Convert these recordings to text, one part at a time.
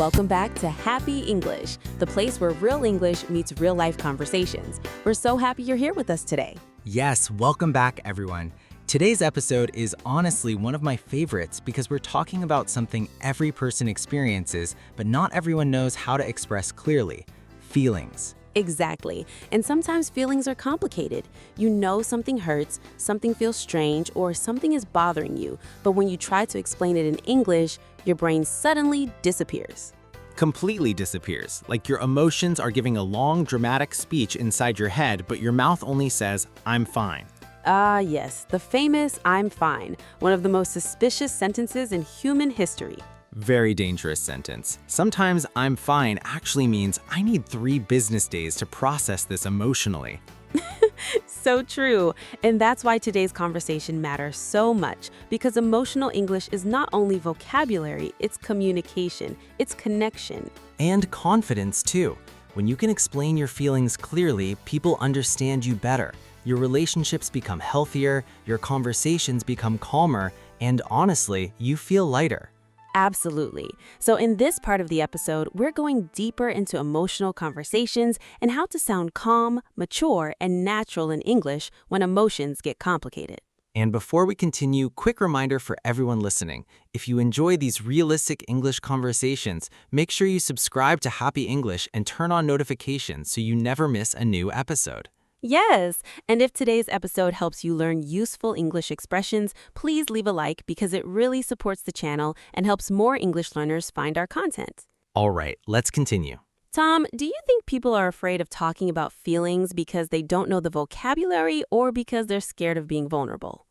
Welcome back to Happy English, the place where real English meets real-life conversations. We're so happy you're here with us today. Yes, welcome back, everyone. Today's episode is honestly one of my favorites because we're talking about something every person experiences, but not everyone knows how to express clearly: feelings. Exactly. And sometimes feelings are complicated. You know something hurts, something feels strange, or something is bothering you, but when you try to explain it in English, your brain suddenly disappears. Completely disappears, like your emotions are giving a long, dramatic speech inside your head, but your mouth only says, "I'm fine." Yes, the famous "I'm fine," one of the most suspicious sentences in human history. Very dangerous sentence. Sometimes "I'm fine" actually means I need 3 business days to process this emotionally. So true. And that's why today's conversation matters so much, because emotional English is not only vocabulary, it's communication, it's connection. And confidence, too. When you can explain your feelings clearly, people understand you better. Your relationships become healthier, your conversations become calmer, and honestly, you feel lighter. Absolutely. So in this part of the episode, we're going deeper into emotional conversations and how to sound calm, mature, and natural in English when emotions get complicated. And before we continue, quick reminder for everyone listening. If you enjoy these realistic English conversations, make sure you subscribe to Happy English and turn on notifications so you never miss a new episode. Yes, and if today's episode helps you learn useful English expressions, please leave a like because it really supports the channel and helps more English learners find our content. All right, let's continue. Tom, do you think people are afraid of talking about feelings because they don't know the vocabulary or because they're scared of being vulnerable?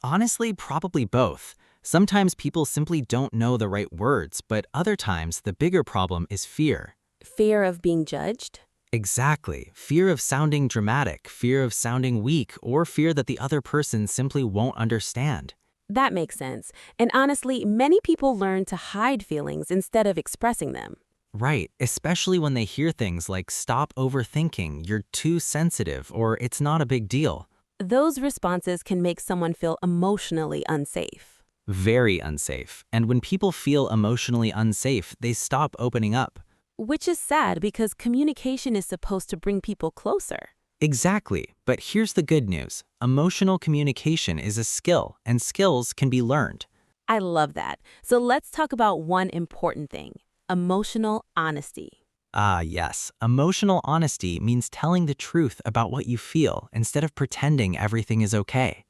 Honestly, probably both. Sometimes people simply don't know the right words, but other times the bigger problem is fear. Fear of being judged? Exactly. Fear of sounding dramatic, fear of sounding weak, or fear that the other person simply won't understand. That makes sense. And honestly, many people learn to hide feelings instead of expressing them. Right, especially when they hear things like "stop overthinking," "you're too sensitive," or "it's not a big deal." Those responses can make someone feel emotionally unsafe. Very unsafe. And when people feel emotionally unsafe, they stop opening up. Which is sad because communication is supposed to bring people closer. Exactly. But here's the good news. Emotional communication is a skill, and skills can be learned. I love that. So let's talk about one important thing: emotional honesty. Ah, yes. Emotional honesty means telling the truth about what you feel instead of pretending everything is okay.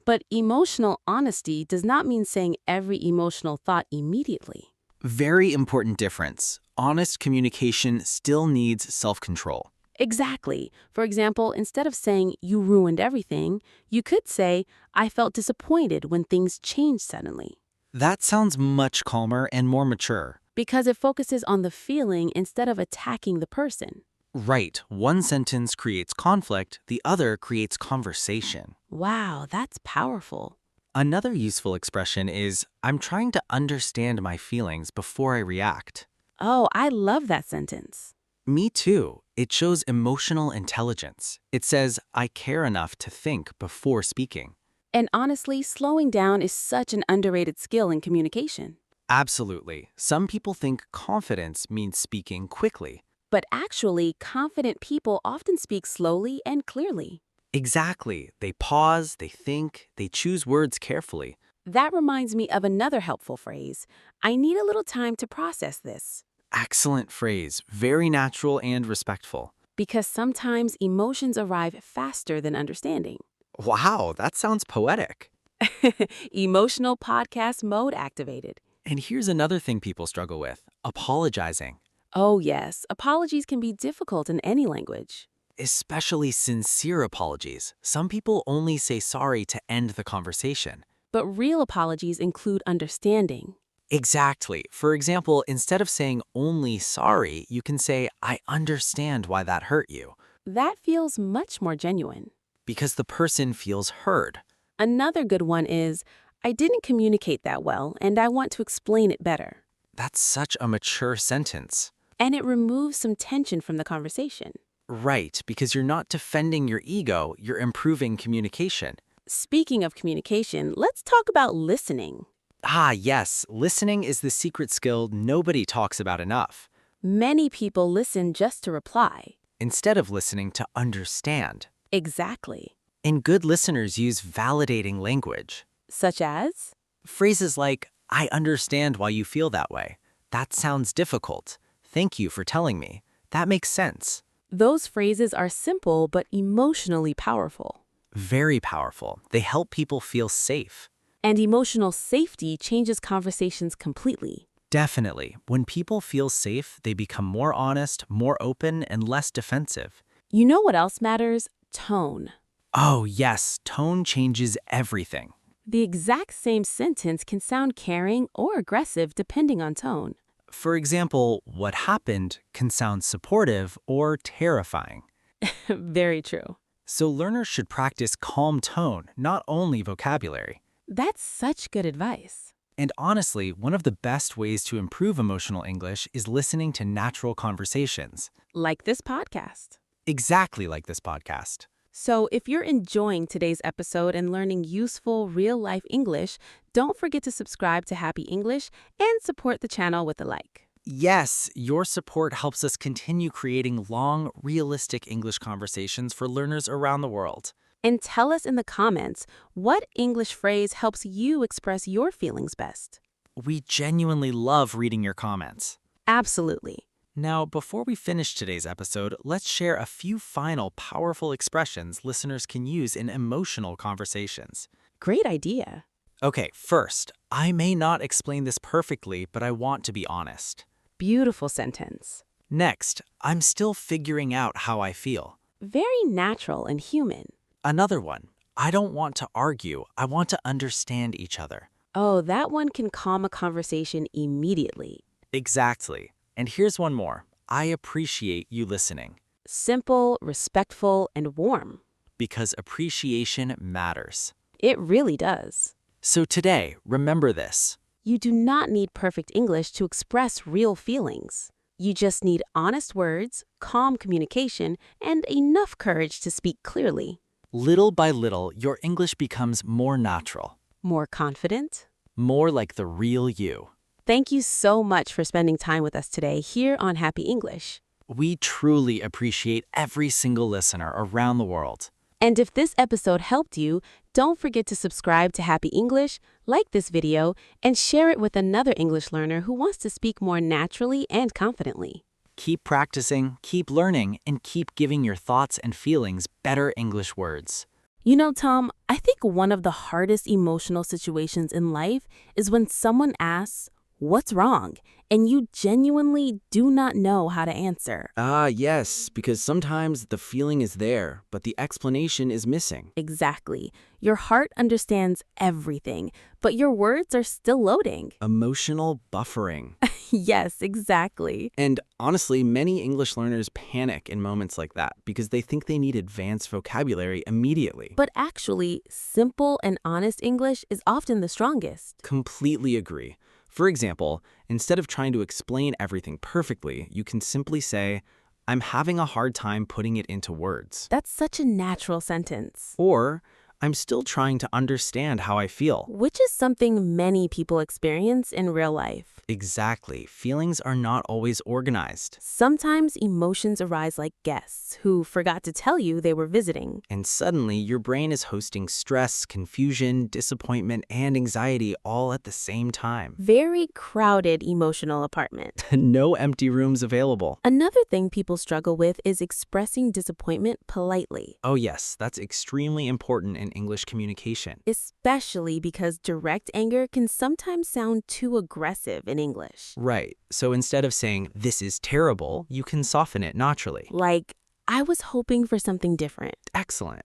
But emotional honesty does not mean saying every emotional thought immediately. Very important difference. Honest communication still needs self-control. Exactly. For example, instead of saying "you ruined everything," you could say "I felt disappointed when things changed suddenly." That sounds much calmer and more mature. Because it focuses on the feeling instead of attacking the person. Right. One sentence creates conflict, the other creates conversation. Wow, that's powerful. Another useful expression is, "I'm trying to understand my feelings before I react." Oh, I love that sentence. Me too. It shows emotional intelligence. It says, I care enough to think before speaking. And honestly, slowing down is such an underrated skill in communication. Absolutely. Some people think confidence means speaking quickly. But actually, confident people often speak slowly and clearly. Exactly. They pause, they think, they choose words carefully. That reminds me of another helpful phrase: "I need a little time to process this." Excellent phrase. Very natural and respectful. Because sometimes emotions arrive faster than understanding. Wow, that sounds poetic. Emotional podcast mode activated. And here's another thing people struggle with: apologizing. Oh yes, apologies can be difficult in any language. Especially sincere apologies. Some people only say sorry to end the conversation. But real apologies include understanding. Exactly. For example, instead of saying only sorry, you can say, "I understand why that hurt you," That feels much more genuine. because the person feels heard. Another good one is, "I didn't communicate that well, and I want to explain it better." That's such a mature sentence. And it removes some tension from the conversation. Right, because you're not defending your ego, you're improving communication. Speaking of communication, let's talk about listening. Ah, yes, listening is the secret skill nobody talks about enough. Many people listen just to reply. Instead of listening to understand. Exactly. And good listeners use validating language. Such as? Phrases like, I understand why you feel that way. That sounds difficult. Thank you for telling me. That makes sense. Those phrases are simple but emotionally powerful. Very powerful. They help people feel safe. And emotional safety changes conversations completely. Definitely. When people feel safe, they become more honest, more open, and less defensive. You know what else matters? Tone. Oh, yes, tone changes everything. The exact same sentence can sound caring or aggressive depending on tone. For example, what happened can sound supportive or terrifying. Very true. So learners should practice calm tone, not only vocabulary. That's such good advice. And honestly, one of the best ways to improve emotional English is listening to natural conversations. Like this podcast. Exactly like this podcast. So if you're enjoying today's episode and learning useful real-life English, don't forget to subscribe to Happy English and support the channel with a like. Yes, your support helps us continue creating long, realistic English conversations for learners around the world. And tell us in the comments what English phrase helps you express your feelings best. We genuinely love reading your comments. Absolutely. Now, before we finish today's episode, let's share a few final powerful expressions listeners can use in emotional conversations. Great idea. Okay, first, I may not explain this perfectly, but I want to be honest. Beautiful sentence. Next, I'm still figuring out how I feel. Very natural and human. Another one, I don't want to argue, I want to understand each other. Oh, that one can calm a conversation immediately. Exactly. And here's one more. I appreciate you listening. Simple, respectful, and warm. Because appreciation matters. It really does. So today, remember this. You do not need perfect English to express real feelings. You just need honest words, calm communication, and enough courage to speak clearly. Little by little, your English becomes more natural. More confident? More like the real you. Thank you so much for spending time with us today here on Happy English. We truly appreciate every single listener around the world. And if this episode helped you, don't forget to subscribe to Happy English, like this video, and share it with another English learner who wants to speak more naturally and confidently. Keep practicing, keep learning, and keep giving your thoughts and feelings better English words. You know, Tom, I think one of the hardest emotional situations in life is when someone asks, "What's wrong?" and you genuinely do not know how to answer. Ah, yes, because sometimes the feeling is there, but the explanation is missing. Exactly. Your heart understands everything, but your words are still loading. Emotional buffering. Yes, exactly. And honestly, many English learners panic in moments like that because they think they need advanced vocabulary immediately. But actually, simple and honest English is often the strongest. Completely agree. For example, instead of trying to explain everything perfectly, you can simply say, I'm having a hard time putting it into words. That's such a natural sentence. Or, I'm still trying to understand how I feel. Which is something many people experience in real life. Exactly. Feelings are not always organized. Sometimes emotions arise like guests who forgot to tell you they were visiting. And suddenly, your brain is hosting stress, confusion, disappointment, and anxiety all at the same time. Very crowded emotional apartment. No empty rooms available. Another thing people struggle with is expressing disappointment politely. Oh yes, that's extremely important in English communication. Especially because direct anger can sometimes sound too aggressive in English. Right. So instead of saying, this is terrible, you can soften it naturally. Like, I was hoping for something different. Excellent.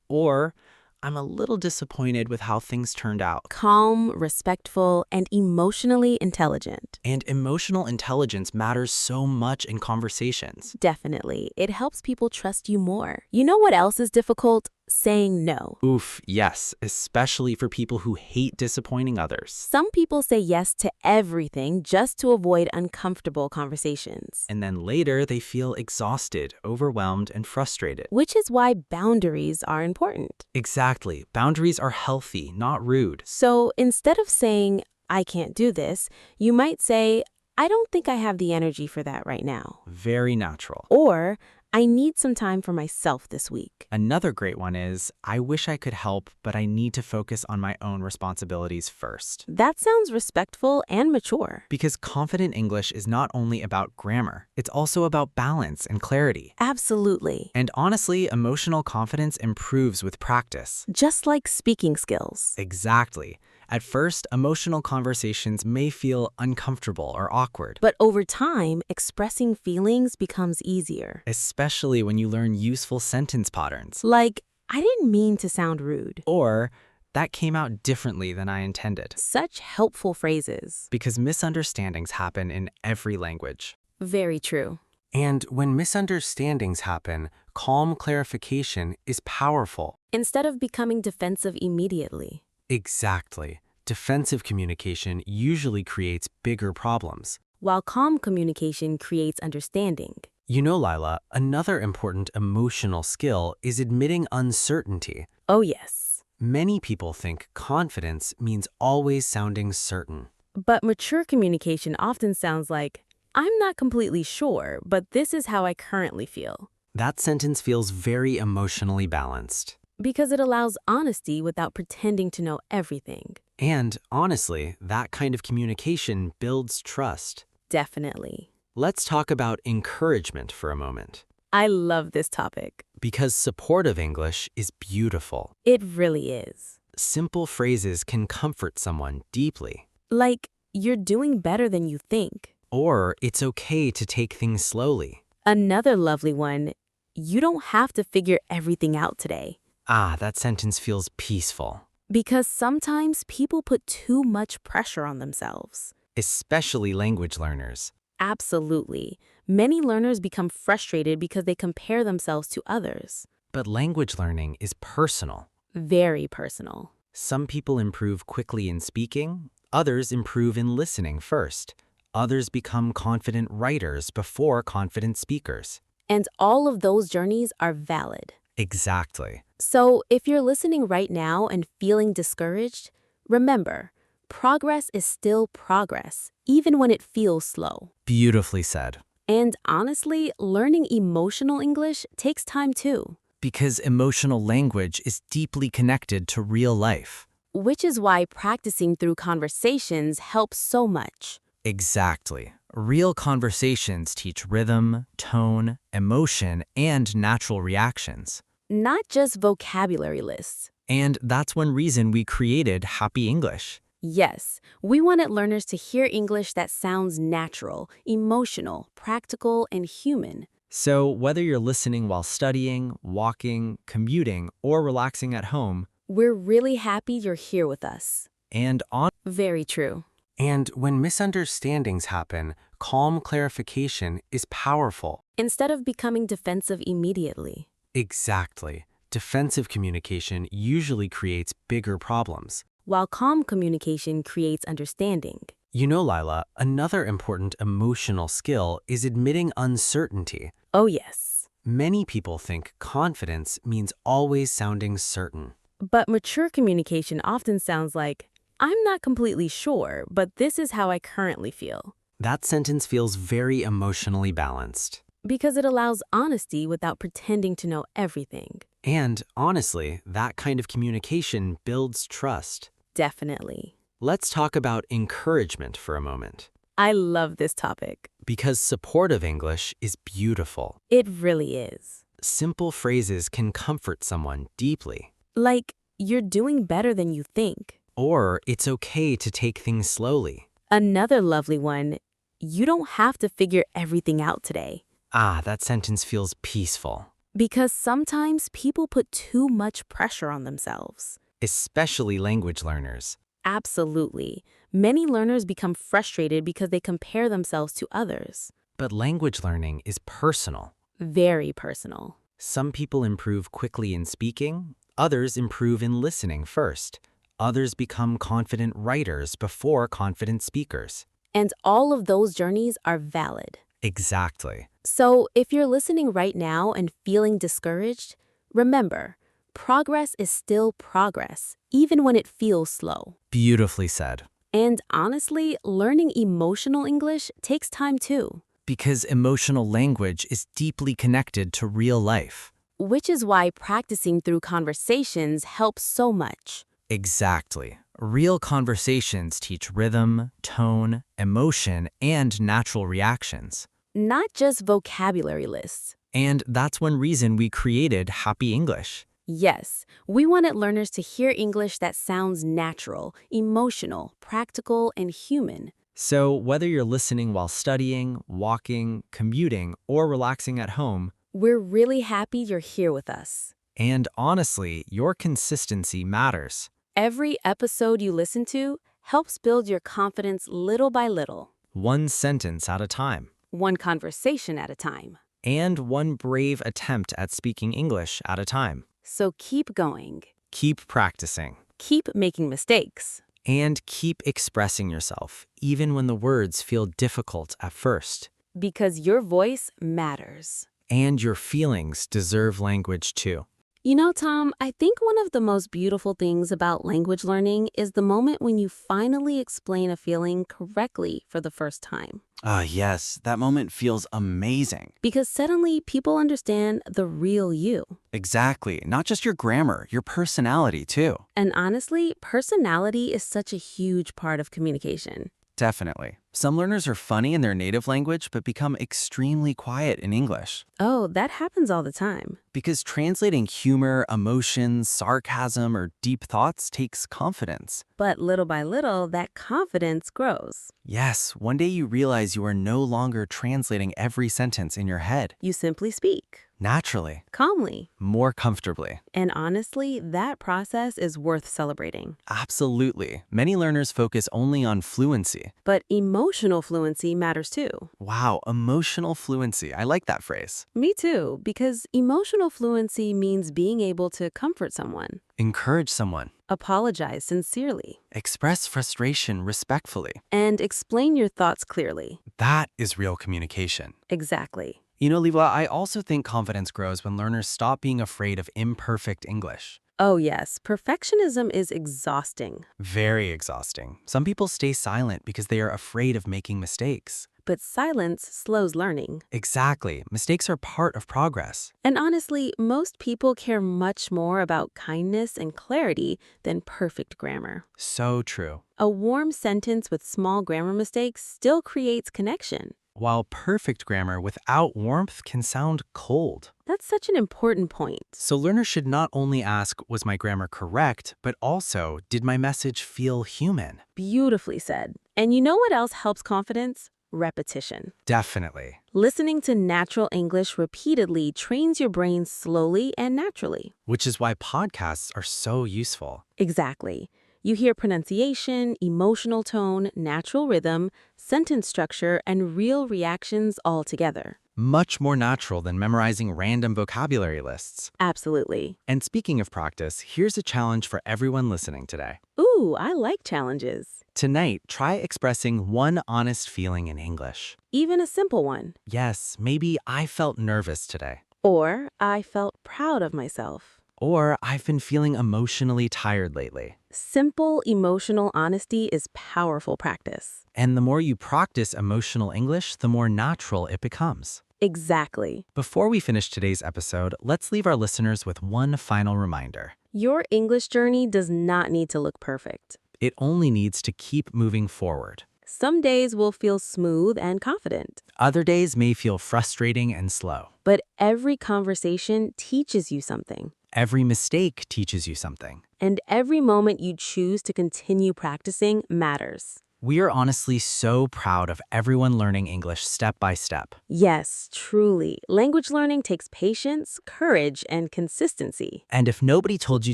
Or, I'm a little disappointed with how things turned out. Calm, respectful, and emotionally intelligent. And emotional intelligence matters so much in conversations. Definitely. It helps people trust you more. You know what else is difficult? Saying no. Oof, yes, especially for people who hate disappointing others. Some people say yes to everything just to avoid uncomfortable conversations. And then later they feel exhausted, overwhelmed, and frustrated. Which is why boundaries are important. Exactly. Boundaries are healthy, not rude. So instead of saying, I can't do this, you might say, I don't think I have the energy for that right now. Very natural. Or, I need some time for myself this week. Another great one is, I wish I could help, but I need to focus on my own responsibilities first. That sounds respectful and mature. Because confident English is not only about grammar, it's also about balance and clarity. Absolutely. And honestly, emotional confidence improves with practice. Just like speaking skills. Exactly. At first, emotional conversations may feel uncomfortable or awkward. But over time, expressing feelings becomes easier. Especially when you learn useful sentence patterns. Like, I didn't mean to sound rude. Or, that came out differently than I intended. Such helpful phrases. Because misunderstandings happen in every language. Very true. And when misunderstandings happen, calm clarification is powerful. Instead of becoming defensive immediately. Exactly. Defensive communication usually creates bigger problems. While calm communication creates understanding. You know, Lila, another important emotional skill is admitting uncertainty. Oh yes. Many people think confidence means always sounding certain. But mature communication often sounds like, I'm not completely sure, but this is how I currently feel. That sentence feels very emotionally balanced. Because it allows honesty without pretending to know everything. And honestly, that kind of communication builds trust. Definitely. Let's talk about encouragement for a moment. I love this topic. Because supportive English is beautiful. It really is. Simple phrases can comfort someone deeply. Like, you're doing better than you think. Or it's okay to take things slowly. Another lovely one, you don't have to figure everything out today. Ah, that sentence feels peaceful. Because sometimes people put too much pressure on themselves. Especially language learners. Absolutely. Many learners become frustrated because they compare themselves to others. But language learning is personal. Very personal. Some people improve quickly in speaking, others improve in listening first. Others become confident writers before confident speakers. And all of those journeys are valid. Exactly. So, if you're listening right now and feeling discouraged, remember, progress is still progress, even when it feels slow. Beautifully said. And honestly, learning emotional English takes time too. Because emotional language is deeply connected to real life. Which is why practicing through conversations helps so much. Exactly. Real conversations teach rhythm, tone, emotion, and natural reactions. Not just vocabulary lists. And that's one reason we created Happy English. Yes, we wanted learners to hear English that sounds natural, emotional, practical, and human. So whether you're listening while studying, walking, commuting, or relaxing at home, we're really happy you're here with us. And on Very true. And when misunderstandings happen, calm clarification is powerful. Instead of becoming defensive immediately. Exactly. Defensive communication usually creates bigger problems. While calm communication creates understanding. You know, Lila, another important emotional skill is admitting uncertainty. Oh yes. Many people think confidence means always sounding certain. But mature communication often sounds like, I'm not completely sure, but this is how I currently feel. That sentence feels very emotionally balanced. Because it allows honesty without pretending to know everything. And honestly, that kind of communication builds trust. Definitely. Let's talk about encouragement for a moment. I love this topic. Because supportive English is beautiful. It really is. Simple phrases can comfort someone deeply. Like, you're doing better than you think. Or it's okay to take things slowly. Another lovely one, you don't have to figure everything out today. Ah, that sentence feels peaceful. Because sometimes people put too much pressure on themselves. Especially language learners. Absolutely. Many learners become frustrated because they compare themselves to others. But language learning is personal. Very personal. Some people improve quickly in speaking, others improve in listening first. Others become confident writers before confident speakers. And all of those journeys are valid. Exactly. So, if you're listening right now and feeling discouraged, remember, progress is still progress, even when it feels slow. Beautifully said. And honestly, learning emotional English takes time too. Because emotional language is deeply connected to real life. Which is why practicing through conversations helps so much. Exactly. Real conversations teach rhythm, tone, emotion, and natural reactions. Not just vocabulary lists. And that's one reason we created Happy English. Yes, we wanted learners to hear English that sounds natural, emotional, practical, and human. So whether you're listening while studying, walking, commuting, or relaxing at home, We're really happy you're here with us. and honestly, your consistency matters. Every episode you listen to helps build your confidence little by little, One sentence at a time. one conversation at a time. And one brave attempt at speaking English at a time. So keep going. Keep practicing. Keep making mistakes. And keep expressing yourself, even when the words feel difficult at first. Because your voice matters. And your feelings deserve language too. You know, Tom, I think one of the most beautiful things about language learning is the moment when you finally explain a feeling correctly for the first time. Yes, that moment feels amazing. Because suddenly people understand the real you. Exactly. Not just your grammar, your personality too. And honestly, personality is such a huge part of communication. Definitely. Some learners are funny in their native language but become extremely quiet in English. Oh, that happens all the time. Because translating humor, emotions, sarcasm, or deep thoughts takes confidence. But little by little, that confidence grows. Yes, one day you realize you are no longer translating every sentence in your head. You simply speak, Naturally, calmly. more comfortably. And honestly, that process is worth celebrating. Absolutely. Many learners focus only on fluency. But emotional fluency matters too. Wow, emotional fluency. I like that phrase. Me too, because emotional fluency means being able to comfort someone, Encourage someone. apologize sincerely, Express frustration respectfully. and explain your thoughts clearly. That is real communication. Exactly. You know, Liva, I also think confidence grows when learners stop being afraid of imperfect English. Oh yes, perfectionism is exhausting. Very exhausting. Some people stay silent because they are afraid of making mistakes. But silence slows learning. Exactly. Mistakes are part of progress. And honestly, most people care much more about kindness and clarity than perfect grammar. So true. A warm sentence with small grammar mistakes still creates connection. While perfect grammar without warmth can sound cold. That's such an important point. So learners should not only ask, was my grammar correct, but also, did my message feel human? Beautifully said. And you know what else helps confidence? Repetition. Definitely. Listening to natural English repeatedly trains your brain slowly and naturally. Which is why podcasts are so useful. Exactly. You hear pronunciation, emotional tone, natural rhythm, sentence structure, and real reactions all together. Much more natural than memorizing random vocabulary lists. Absolutely. And speaking of practice, here's a challenge for everyone listening today. Ooh, I like challenges. Tonight, try expressing one honest feeling in English. Even a simple one. Yes, maybe I felt nervous today. Or, I felt proud of myself. Or I've been feeling emotionally tired lately. Simple emotional honesty is powerful practice. And the more you practice emotional English, the more natural it becomes. Exactly. Before we finish today's episode, let's leave our listeners with one final reminder. Your English journey does not need to look perfect. It only needs to keep moving forward. Some days will feel smooth and confident. Other days may feel frustrating and slow. But every conversation teaches you something. Every mistake teaches you something. And every moment you choose to continue practicing matters. We are honestly so proud of everyone learning English step by step. Yes, truly. Language learning takes patience, courage, and consistency. And if nobody told you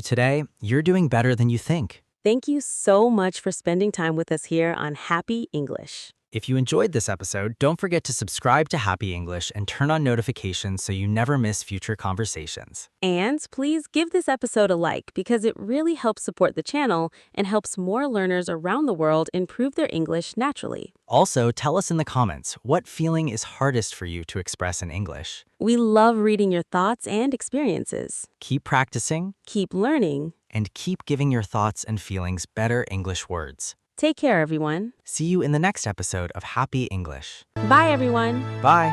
today, you're doing better than you think. Thank you so much for spending time with us here on Happy English. If you enjoyed this episode, don't forget to subscribe to Happy English and turn on notifications so you never miss future conversations. And please give this episode a like because it really helps support the channel and helps more learners around the world improve their English naturally. Also, tell us in the comments, what feeling is hardest for you to express in English? We love reading your thoughts and experiences. Keep practicing Keep learning. and keep giving your thoughts and feelings better English words. Take care, everyone. See you in the next episode of Happy English. Bye, everyone. Bye.